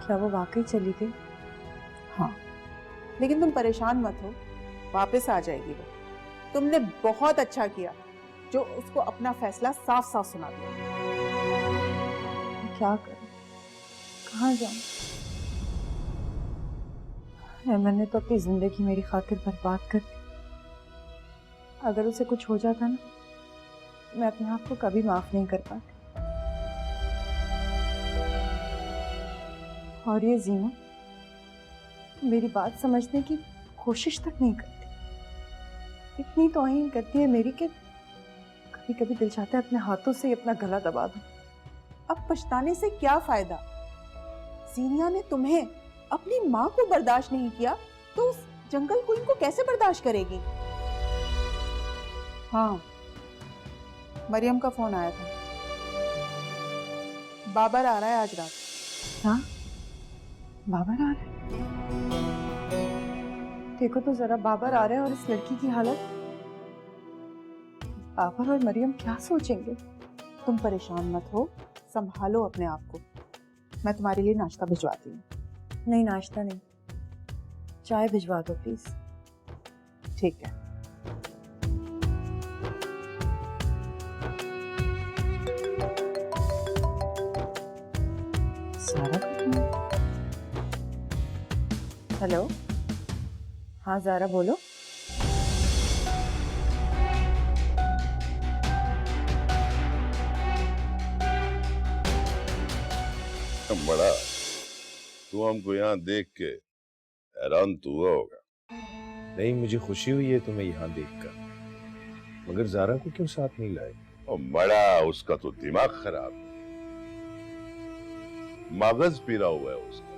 क्या वो वाकई चली गई? हाँ, लेकिन तुम परेशान मत हो, वापस आ जाएगी वो। तुमने बहुत अच्छा किया जो उसको अपना फैसला साफ साफ सुना दिया। क्या करूं, कहाँ जाऊं? मैंने तो अपनी जिंदगी मेरी खातिर बर्बाद कर दी। अगर उसे कुछ हो जाता ना, मैं अपने आप को कभी माफ नहीं कर पाती। और ये जीना तो मेरी बात समझने की कोशिश तक नहीं करती। इतनी तौहीन करती है मेरी कि कभी कभी दिल चाहता है अपने हाथों से ही अपना गला दबा दूं। अब पछताने से क्या फायदा? जीनिया ने तुम्हें अपनी माँ को बर्दाश्त नहीं किया तो उस जंगल क्वीन को कैसे बर्दाश्त करेगी? हाँ, मरियम का फोन आया था। बाबर आ रहा है आज रात। हाँ, बाबर आ रहे हैं? देखो तो जरा, बाबर आ रहे हैं और इस लड़की की हालत। बाबर और मरियम क्या सोचेंगे? तुम परेशान मत हो, संभालो अपने आप को। मैं तुम्हारे लिए नाश्ता भिजवाती हूँ। नहीं, नाश्ता नहीं, चाय भिजवा दो प्लीज। ठीक है। सारा? हेलो, हाँ ज़ारा बोलो। बड़ा तू हमको यहाँ देख के हैरान तो हुआ होगा। नहीं, मुझे खुशी हुई है तुम्हें यहाँ देखकर, मगर ज़ारा को क्यों साथ नहीं लाए? और बड़ा उसका तो दिमाग खराब, मगज पीरा हुआ है उसका।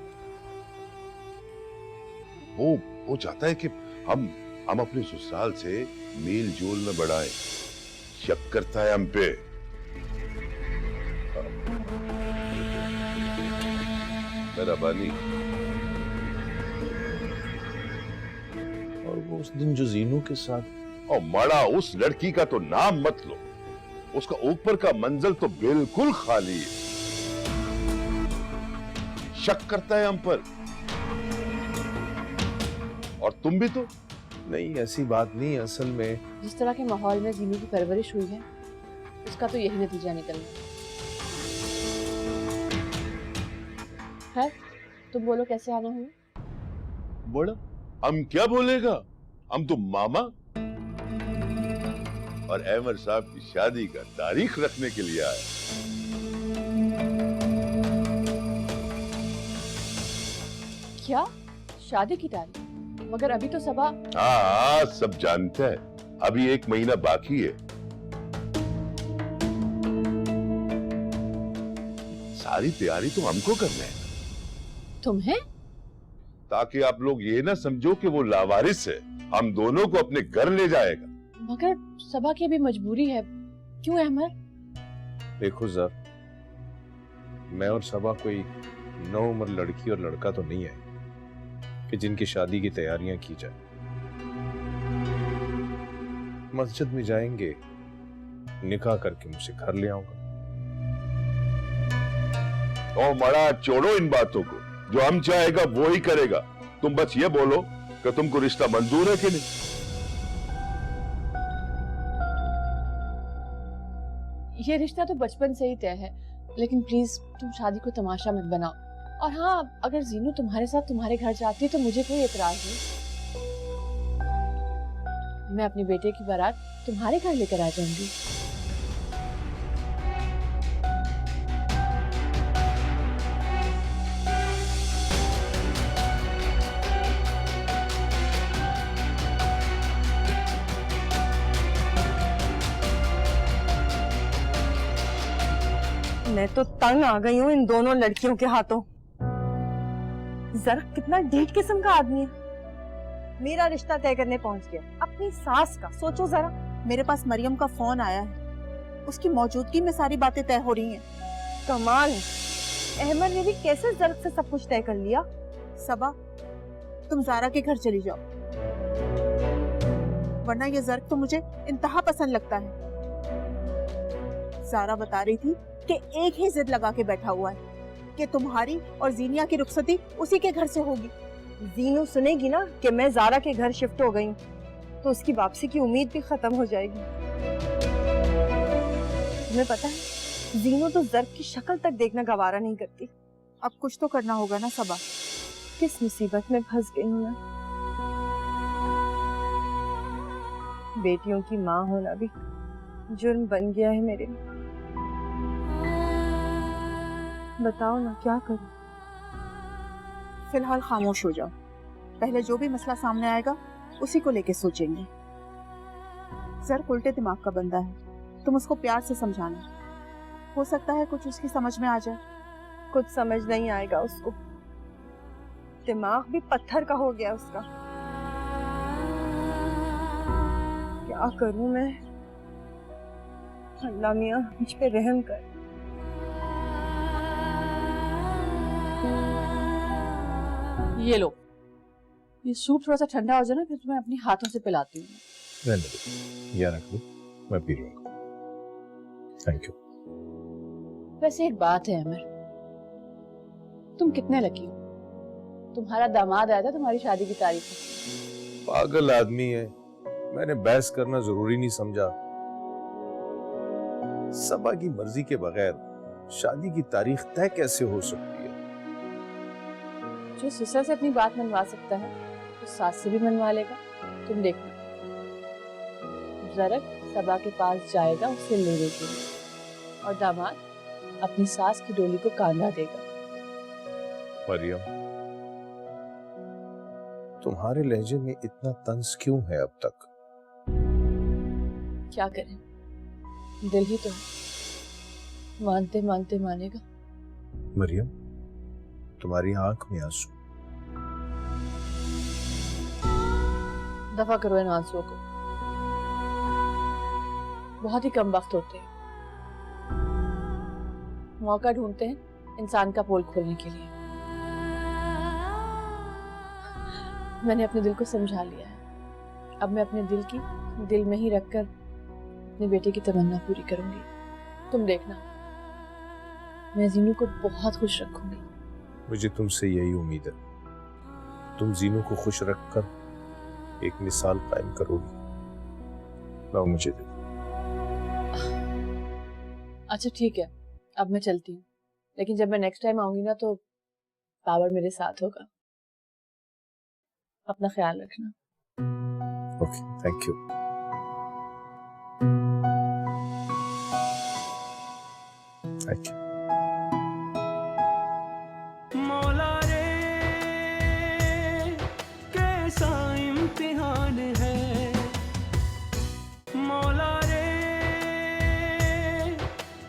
वो चाहता है कि हम अपने ससुराल से मेल जोल में बढ़ाएं। शक करता है हम पे। मेरा बानी। और वो उस दिन जो जीनू के साथ, और मड़ा उस लड़की का तो नाम मत लो, उसका ऊपर का मंजल तो बिल्कुल खाली है। शक करता है हम पर। और तुम भी तो। नहीं, ऐसी बात नहीं, असल में जिस तरह के माहौल में जीनू की परवरिश हुई है, उसका तो यही नतीजा निकलना है। तुम बोलो कैसे आना हुआ? बड़ा हम क्या बोलेगा, हम तो मामा और अहमद साहब की शादी का तारीख रखने के लिए आए। क्या शादी की तारीख? मगर अभी तो सबा। हाँ, सब जानते हैं, अभी 1 महीना बाकी है। सारी तैयारी तो हमको करना है। तुम्हें? ताकि आप लोग ये ना समझो कि वो लावारिस है, हम दोनों को अपने घर ले जाएगा। मगर सबा की अभी मजबूरी है। क्यों अहमद? देखो ज़र, मैं और सबा कोई नौ उम्र लड़की और लड़का तो नहीं है कि जिनकी शादी की तैयारियां की जाए। मस्जिद में जाएंगे, निकाह करके मुझसे घर ले आऊंगा। ओ मड़ा, छोड़ो इन बातों को, जो हम चाहेगा वो ही करेगा। तुम बस ये बोलो कि तुमको रिश्ता मंजूर है कि नहीं। ये रिश्ता तो बचपन से ही तय है, लेकिन प्लीज तुम शादी को तमाशा मत बनाओ। और हाँ, अगर जीनू तुम्हारे साथ तुम्हारे घर जाती है तो मुझे कोई एतराज नहीं। मैं अपने बेटे की बारात तुम्हारे घर लेकर आ जाऊंगी। मैं तो तंग आ गई हूँ इन दोनों लड़कियों के हाथों। जरा कितना ढीठ किस्म का आदमी है। मेरा रिश्ता तय करने पहुंच गया, अपनी सास का सोचो जरा। मेरे पास मरियम का फोन आया है, उसकी मौजूदगी में सारी बातें तय हो रही हैं। कमाल है, अहमद ने भी कैसे जर्क से सब कुछ तय कर लिया। सबा, तुम ज़ारा के घर चली जाओ, वरना ये जर्क तो मुझे इंतहा पसंद लगता है। ज़ारा बता रही थी कि एक ही जिद लगा के बैठा हुआ है कि तुम्हारी और जीनिया की रुखसती उसी के घर से होगी। जीनू सुनेगी ना कि मैं जारा के घर शिफ्ट हो गई हूँ, तो उसकी वापसी की उम्मीद भी खत्म हो जाएगी। तुम्हें पता है, जीनू तो जर्फ की शक्ल तक देखना गवारा नहीं करती। अब कुछ तो करना होगा ना सबा। किस मुसीबत में फंस गई हूँ मैं। बेटियों की माँ होना भी जुर्म बन गया है मेरे लिए। बताओ ना क्या करूं। फिलहाल खामोश हो जाओ, पहले जो भी मसला सामने आएगा उसी को लेके सोचेंगे। जर उल्टे दिमाग का बंदा है, तुम उसको प्यार से समझाना, हो सकता है कुछ उसकी समझ में आ जाए। कुछ समझ नहीं आएगा उसको, दिमाग भी पत्थर का हो गया उसका। क्या करूं मैं। अल्लाह मियां मुझ पे रहम कर। ये लो, ये सूप थोड़ा सा ठंडा हो जाए ना, फिर तुम्हें अपने हाथों से पिलाती हूँ। रहने दो, यहाँ रख लो, मैं पी लूंगा। Thank you. वैसे एक बात है अमर, तुम कितने लकी हो, तुम्हारा दामाद आया था तुम्हारी शादी की तारीख में। पागल आदमी है, मैंने बहस करना जरूरी नहीं समझा। सबा की मर्जी के बगैर शादी की तारीख तय कैसे हो सकती है? जो ससुर से अपनी बात मनवा सकता है तो सास से भी मनवा लेगा। तुम देखना, जरक सबा के पास जाएगा उसे लेने के लिए, और दामाद अपनी सास की डोली को कांधा देगा। मरियम, तुम्हारे लहजे में इतना तंज क्यों है अब तक? क्या करें, दिल ही तो है, मानते मानते मानेगा। मरियम, तुम्हारी आंख में आंसू। दफा करो इन आंसुओं को, बहुत ही कम वक्त होते हैं, मौका ढूंढते हैं इंसान का पोल खोलने के लिए। मैंने अपने दिल को समझा लिया है, अब मैं अपने दिल की दिल में ही रखकर अपने बेटे की तमन्ना पूरी करूंगी। तुम देखना, मैं जीनू को बहुत खुश रखूंगी। मुझे तुमसे यही उम्मीद है, तुम जीनू को खुश रखकर एक मिसाल कायम करोगी। लाओ मुझे दे। अच्छा ठीक है, अब मैं चलती हूँ, लेकिन जब मैं नेक्स्ट टाइम आऊंगी ना तो पावर मेरे साथ होगा। अपना ख्याल रखना। Okay, thank you. Thank you. मौला रे कैसा इम्तिहान है, मौला रे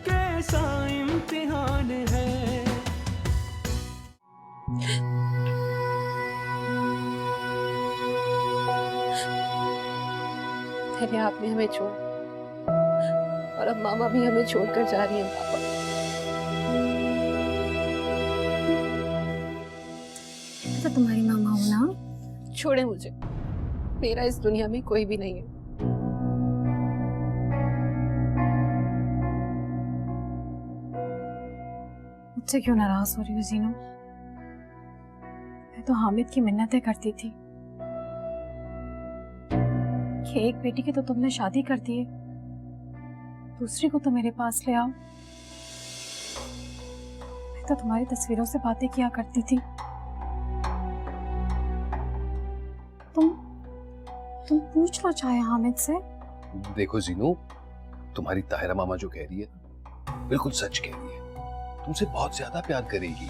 कैसा इम्तिहान है। तेरे हाथ में हमें छोड़, और अब मामा भी हमें छोड़कर जा रही है। पापा, तो तुम्हारी मामा हो ना? छोड़े मुझे, मेरा इस दुनिया में कोई भी नहीं है। मुझसे क्यों नाराज हो रही हो जीनू? मैं तो हामिद की मिन्नतें करती थी कि एक बेटी की तो तुमने शादी कर दी है, दूसरी को तो मेरे पास ले आओ। मैं तो तुम्हारी तस्वीरों से बातें किया करती थी। तुम पूछ लो चाहे हामिद से। देखो जीनू, तुम्हारी ताहिरा मामा जो कह रही है बिल्कुल सच कह रही है, तुमसे बहुत ज्यादा प्यार करेगी,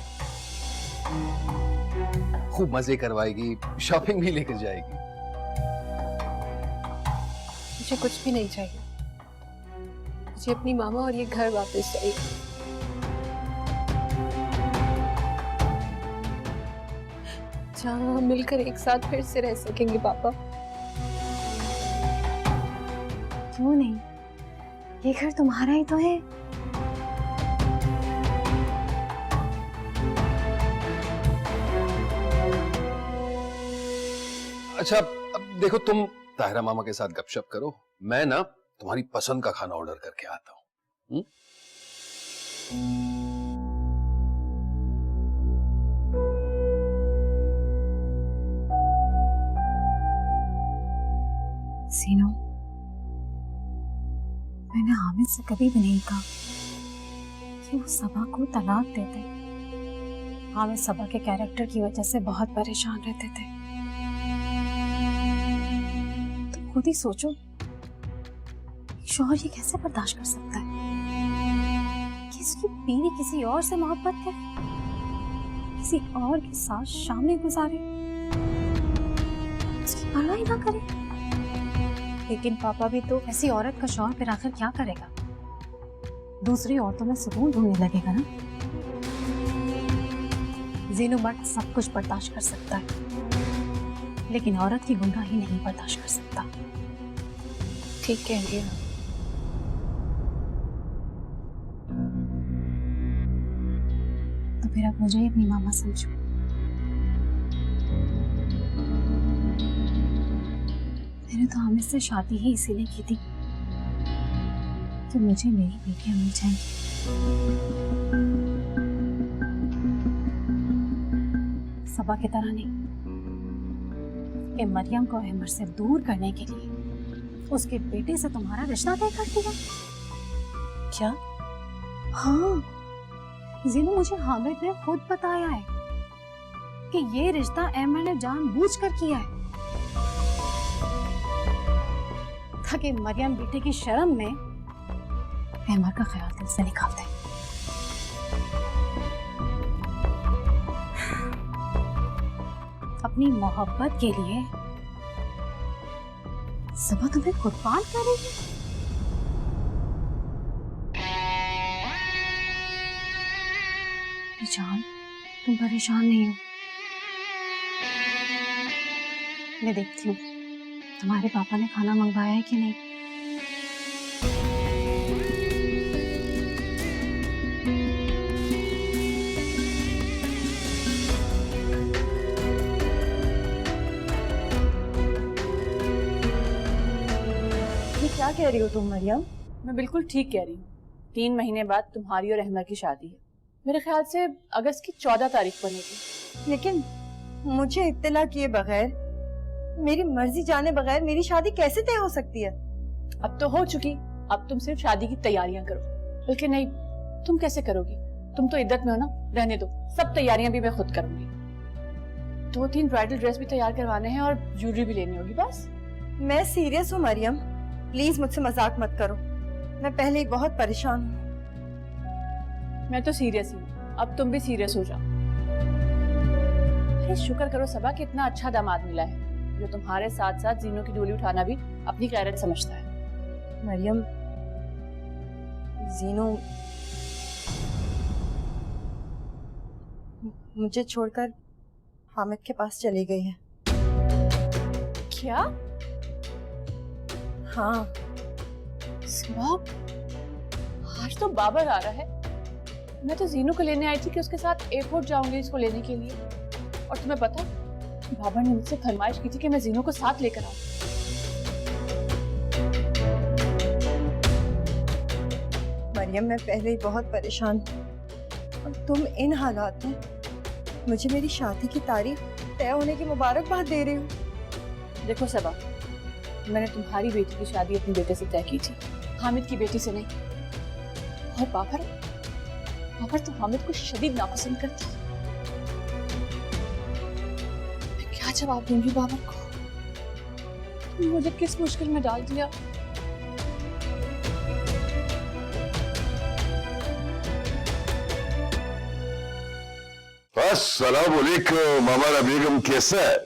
खूब मजे करवाएगी, शॉपिंग भी लेकर जाएगी। मुझे कुछ भी नहीं चाहिए, मुझे अपनी मामा और ये घर वापस चाहिए। जहाँ हम मिलकर एक साथ फिर से रह सकेंगे। पापा, क्यों नहीं, ये घर तुम्हारा ही तो है। अच्छा अब देखो, तुम ताहिरा मामा के साथ गपशप करो, मैं ना तुम्हारी पसंद का खाना ऑर्डर करके आता हूँ। सीनो, मैंने हामिद से कभी भी नहीं कहा कि वो सबा को तलाक दे दे। हामिद सबा के कैरेक्टर की वजह से बहुत परेशान रहते थे। तुम खुद ही सोचो, शौहर ये कैसे बर्दाश्त कर सकता है कि इसकी बीवी किसी और से मोहब्बत करे, किसी और के साथ शामें गुजारे, उसकी परवाह ही ना करे। लेकिन पापा भी तो ऐसी औरत का शौहर फिर आखिर क्या करेगा? दूसरी औरतों में सुकून ढूंढने लगेगा ना। जीनू मर्द सब कुछ बर्दाश्त कर सकता है, लेकिन औरत की गुनाही नहीं बर्दाश्त कर सकता। ठीक कह रही है। तो फिर आप मुझे ही अपनी मामा समझो। मैंने तो हामिद से शादी ही इसीलिए की थी कि मुझे मेरी बेटियां मिल जाएंगी। सबा की तरह नहीं कि मरियम को अहमद से दूर करने के लिए उसके बेटे से तुम्हारा रिश्ता तय कर दिया। क्या? हाँ, जीनू, मुझे हामिद ने खुद बताया है कि ये रिश्ता अहमद ने जानबूझकर किया है ताकि मरियम बेटे की शर्म में अहमद का ख्याल दिल से निकाल दे। अपनी मोहब्बत के लिए सबा तुम्हें कुर्बान करेगी। जान, तुम परेशान नहीं हो? मैं देखती हूँ तुम्हारे पापा ने खाना मंगवाया है कि नहीं। ये क्या कह रही हो तुम मरियम? मैं बिल्कुल ठीक कह रही हूँ। 3 महीने बाद तुम्हारी और अहमद की शादी है। मेरे ख्याल से अगस्त की 14 तारीख बनेगी। लेकिन मुझे इत्तला किए बगैर, मेरी मर्जी जाने बगैर मेरी शादी कैसे तय हो सकती है? अब तो हो चुकी, अब तुम सिर्फ शादी की तैयारियां करो। बल्कि नहीं, तुम कैसे करोगी? तुम तो इद्दत में हो ना, रहने दो, सब तैयारियां भी मैं खुद करूंगी। 2-3 ब्राइडल ड्रेस भी तैयार करवाने हैं और ज्वेलरी भी लेनी होगी बस। मैं सीरियस हूँ मरियम, प्लीज मुझसे मजाक मत करो। मैं पहले ही बहुत परेशान हूँ। मैं तो सीरियस हूँ, अब तुम भी सीरियस हो जाओ। अरे शुक्र करो सबा कि इतना अच्छा दामाद मिला है जो तुम्हारे साथ साथ जीनों की डोली उठाना भी अपनी गैरत समझता है। मरियम, जीनो मुझे छोड़कर हामिद के पास चली गई है। क्या? हाँ। सबा, आज तो बाबर आ रहा है। मैं तो जीनू को लेने आई थी कि उसके साथ एयरपोर्ट जाऊंगी इसको लेने के लिए। और तुम्हें पता, बाबर ने मुझसे फरमाइश की थी कि मैं जीनू को साथ लेकर आऊं। मरियम, मैं पहले ही बहुत परेशान हूँ और तुम इन हालात में मुझे मेरी शादी की तारीख तय होने की मुबारकबाद दे रही हो। देखो सबा, मैंने तुम्हारी बेटी की शादी अपने बेटे से तय की थी, हामिद की बेटी से नहीं। और बाबर तो हामिद को शदीद नापसंद करता है। मैं क्या जवाब दूंगी बाबर को? तुमने मुझे किस मुश्किल में डाल दिया। अस्सलाम वालेकुम हमारा बेगम, कैसा है?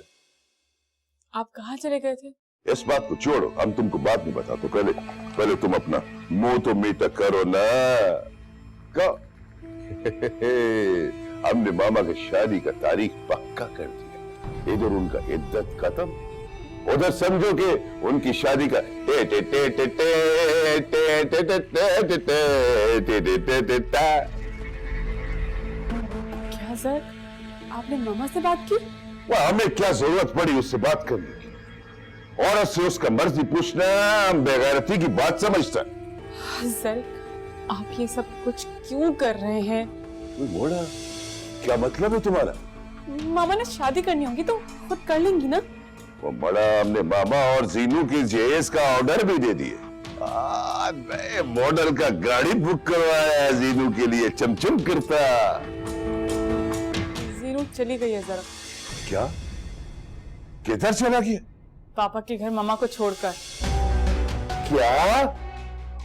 आप कहाँ चले गए थे? इस बात को छोड़ो, हम तुमको बात नहीं बता तो पहले तुम अपना मुंह तो मीठा करो ना। कहो हमने मामा की शादी का तारीख पक्का कर दिया। इधर उनका इद्दत खत्म, उधर समझो कि उनकी शादी का टे टे टे टे टे टे टे टे टे टे टे टे टे। क्या सर, आपने मामा से बात की? वह हमें क्या जरूरत पड़ी उससे बात करने की? औरत से उसका मर्जी पूछना बेगैरती की बात समझता। सर, आप ये सब कुछ क्यों कर रहे हैं? मोड़ा, क्या मतलब है तुम्हारा? मामा ने शादी करनी होगी तो खुद कर लेंगी ना। वो बड़ा हमने मामा और जीनू की जेएस का ऑर्डर भी दे दिए। नए मॉडल का गाड़ी बुक करवाया है जीनू के लिए, चमचम करता। जीनू चली गई है जरा। क्या? किधर चला गया? पापा के घर मामा को छोड़कर। क्या?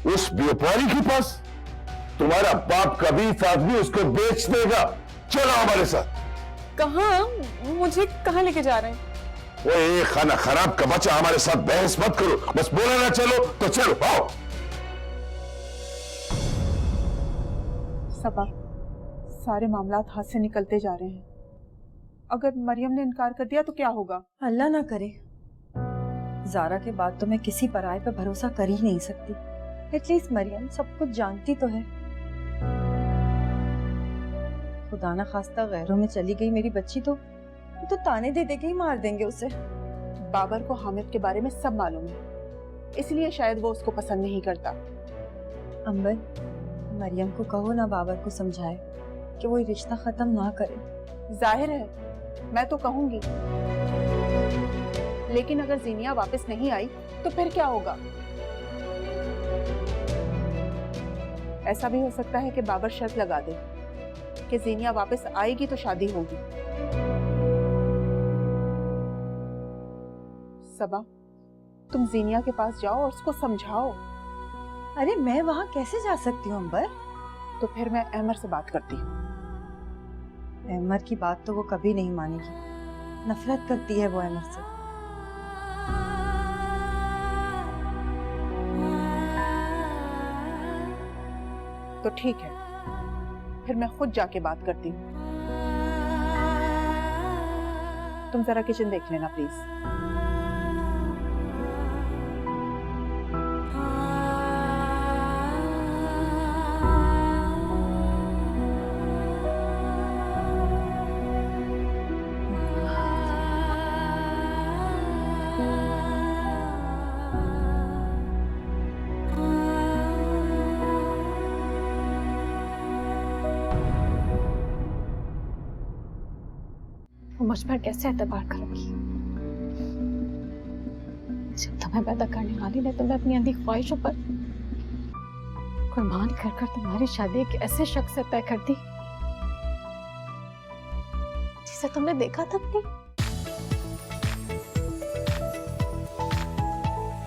उस व्यापारी के पास? तुम्हारा बाप कभी आदमी उसको बेच देगा। चलो हमारे साथ। कहाँ? मुझे कहाँ लेके जा रहे हैं? वो ये खाना खराब का बच्चा, हमारे साथ बहस मत करो, बस बोला ना चलो तो चलो, आओ। सबा, सारे मामलात हाथ से निकलते जा रहे हैं। अगर मरियम ने इनकार कर दिया तो क्या होगा? अल्लाह ना करे। जारा के बाद तो मैं किसी पराये पे भरोसा कर ही नहीं सकती। एटलीस्ट मरियम सब कुछ जानती तो है। खुदा ना खास्ता गैरों में चली गई मेरी बच्ची तो ताने दे दे के ही मार देंगे उसे। बाबर को हामिद के बारे में सब मालूम है, इसलिए शायद वो उसको पसंद नहीं करता। अंबर, मरियम को कहो ना बाबर को समझाए कि वो ये रिश्ता खत्म ना करे। जाहिर है मैं तो कहूंगी, लेकिन अगर जीनिया वापस नहीं आई तो फिर क्या होगा? ऐसा भी हो सकता है कि बाबर शर्त लगा दे कि जीनिया वापस आएगी तो शादी होगी। सबा, तुम जीनिया के पास जाओ और उसको समझाओ। अरे मैं वहां कैसे जा सकती हूँ अंबर? तो फिर मैं अहमर से बात करती हूँ। अहमर की बात तो वो कभी नहीं मानेगी, नफरत करती है वो अहमर से। तो ठीक है, फिर मैं खुद जाके बात करती हूँ। तुम जरा किचन देख लेना प्लीज। मुझ पर कैसे एतबार करोगी? जब तुम्हें पैदा करने वाली ने तुम्हें अपनी अंधी ख्वाहिशों पर कुर्बान कर कर तुम्हारी शादी एक ऐसे शख्स से तय कर दी जिसे तुमने देखा तक नहीं।